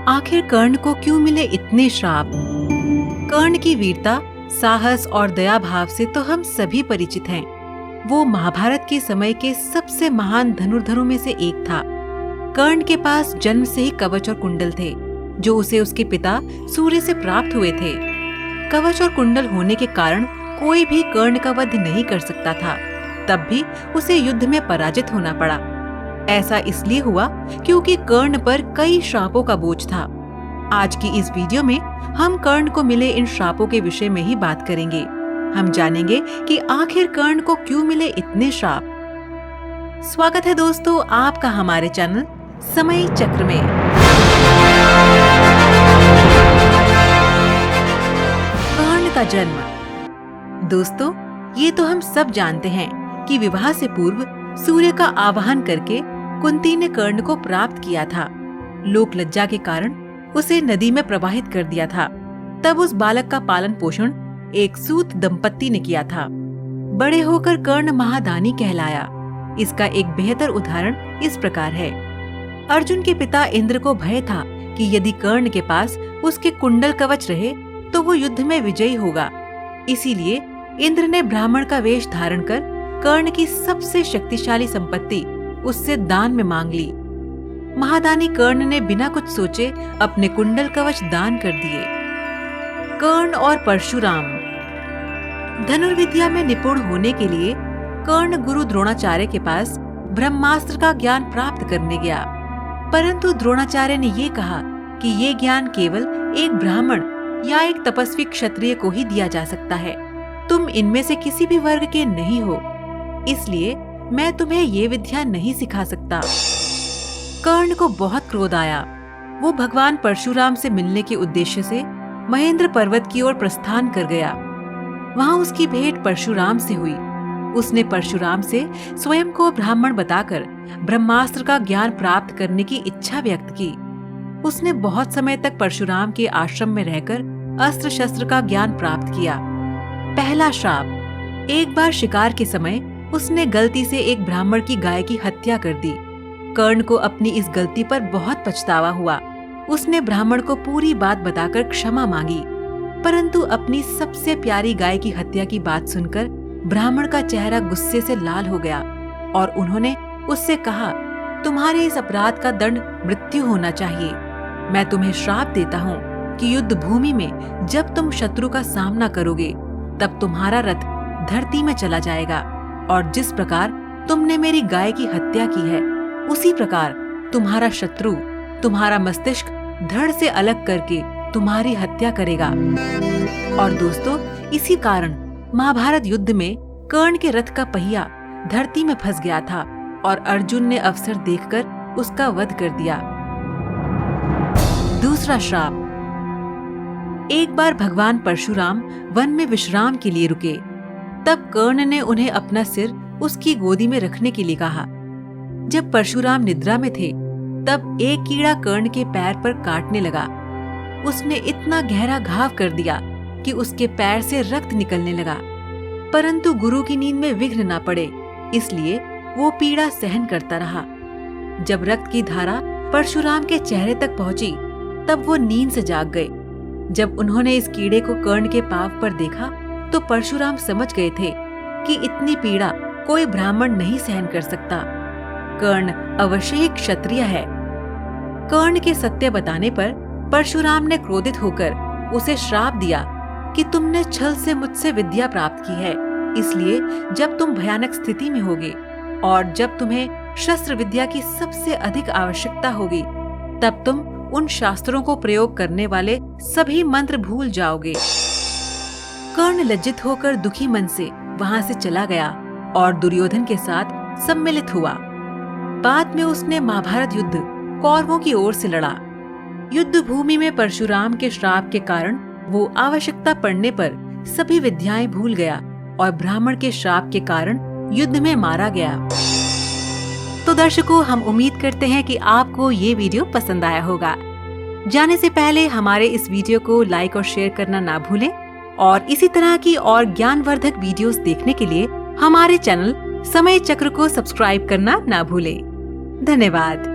आखिर कर्ण को क्यों मिले इतने श्राप? कर्ण की वीरता, साहस और दया भाव से तो हम सभी परिचित हैं। वो महाभारत के समय के सबसे महान धनुर्धरों में से एक था। कर्ण के पास जन्म से ही कवच और कुंडल थे, जो उसे उसके पिता सूर्य से प्राप्त हुए थे। कवच और कुंडल होने के कारण कोई भी कर्ण का वध नहीं कर सकता था। तब भी उसे युद्ध में पराजित होना पड़ा। ऐसा इसलिए हुआ क्योंकि कर्ण पर कई श्रापों का बोझ था। आज की इस वीडियो में हम कर्ण को मिले इन श्रापों के विषय में ही बात करेंगे। हम जानेंगे कि आखिर कर्ण को क्यों मिले इतने श्राप। स्वागत है दोस्तों आपका हमारे चैनल समय चक्र में। कर्ण का जन्म। दोस्तों, ये तो हम सब जानते हैं कि विवाह से पूर्व सूर्य का आवाहन करके कुंती ने कर्ण को प्राप्त किया था। लोक लज्जा के कारण उसे नदी में प्रवाहित कर दिया था। तब उस बालक का पालन पोषण एक सूत दंपत्ति ने किया था। बड़े होकर कर्ण महादानी कहलाया। इसका एक बेहतर उदाहरण इस प्रकार है। अर्जुन के पिता इंद्र को भय था कि यदि कर्ण के पास उसके कुंडल कवच रहे तो वो युद्ध में विजयी होगा। इसीलिए इंद्र ने ब्राह्मण का वेश धारण कर कर्ण की सबसे शक्तिशाली संपत्ति उससे दान में मांग ली। महादानी कर्ण ने बिना कुछ सोचे अपने कुंडल कवच दान कर दिए। कर्ण और परशुराम। धनुर्विद्या में निपुण होने के लिए कर्ण गुरु द्रोणाचार्य के पास ब्रह्मास्त्र का ज्ञान प्राप्त करने गया। परंतु द्रोणाचार्य ने ये कहा कि ये ज्ञान केवल एक ब्राह्मण या एक तपस्वी क्षत्रिय को ही दिया जा सकता है। तुम इनमें से किसी भी वर्ग के नहीं हो, इसलिए मैं तुम्हें ये विद्या नहीं सिखा सकता। कर्ण को बहुत क्रोध आया। वो भगवान परशुराम से मिलने के उद्देश्य से महेंद्र पर्वत की ओर प्रस्थान कर गया। वहाँ उसकी भेंट परशुराम से हुई। उसने परशुराम से स्वयं को ब्राह्मण बताकर ब्रह्मास्त्र का ज्ञान प्राप्त करने की इच्छा व्यक्त की। उसने बहुत समय तक परशुराम के आश्रम में रहकर अस्त्र शस्त्र का ज्ञान प्राप्त किया। पहला श्राप। एक बार शिकार के समय उसने गलती से एक ब्राह्मण की गाय की हत्या कर दी। कर्ण को अपनी इस गलती पर बहुत पछतावा हुआ। उसने ब्राह्मण को पूरी बात बताकर क्षमा मांगी। परंतु अपनी सबसे प्यारी गाय की हत्या की बात सुनकर ब्राह्मण का चेहरा गुस्से से लाल हो गया और उन्होंने उससे कहा, तुम्हारे इस अपराध का दंड मृत्यु होना चाहिए। मैं तुम्हें श्राप देता हूँ कि युद्ध भूमि में जब तुम शत्रु का सामना करोगे तब तुम्हारा रथ धरती में चला जाएगा और जिस प्रकार तुमने मेरी गाय की हत्या की है उसी प्रकार तुम्हारा शत्रु तुम्हारा मस्तिष्क धड़ से अलग करके तुम्हारी हत्या करेगा। और दोस्तों, इसी कारण महाभारत युद्ध में कर्ण के रथ का पहिया धरती में फंस गया था और अर्जुन ने अवसर देखकर उसका वध कर दिया। दूसरा श्राप। एक बार भगवान परशुराम वन में विश्राम के लिए रुके। तब कर्ण ने उन्हें अपना सिर उसकी गोदी में रखने के लिए कहा। जब परशुराम निद्रा में थे तब एक कीड़ा कर्ण के पैर पर काटने लगा। उसने इतना गहरा घाव कर दिया कि उसके पैर से रक्त निकलने लगा। परंतु गुरु की नींद में विघ्न न पड़े, इसलिए वो पीड़ा सहन करता रहा। जब रक्त की धारा परशुराम के चेहरे तक पहुंची तब वो नींद से जाग गए। जब उन्होंने इस कीड़े को कर्ण के पांव पर देखा तो परशुराम समझ गए थे कि इतनी पीड़ा कोई ब्राह्मण नहीं सहन कर सकता। कर्ण अवश्य ही क्षत्रिय है। कर्ण के सत्य बताने पर परशुराम ने क्रोधित होकर उसे श्राप दिया कि तुमने छल से मुझसे विद्या प्राप्त की है, इसलिए जब तुम भयानक स्थिति में होगे और जब तुम्हें शस्त्र विद्या की सबसे अधिक आवश्यकता होगी तब तुम उन शास्त्रों को प्रयोग करने वाले सभी मंत्र भूल जाओगे। कर्ण लज्जित होकर दुखी मन से वहां से चला गया और दुर्योधन के साथ सम्मिलित हुआ। बाद में उसने महाभारत युद्ध कौरवों की ओर से लड़ा। युद्ध भूमि में परशुराम के श्राप के कारण वो आवश्यकता पड़ने पर सभी विद्याएं भूल गया और ब्राह्मण के श्राप के कारण युद्ध में मारा गया। तो दर्शकों, हम उम्मीद करते हैं कि आपको ये वीडियो पसंद आया होगा। जाने से पहले हमारे इस वीडियो को लाइक और शेयर करना ना भूलें और इसी तरह की और ज्ञानवर्धक वीडियोस देखने के लिए हमारे चैनल समय चक्र को सब्सक्राइब करना ना भूलें। धन्यवाद।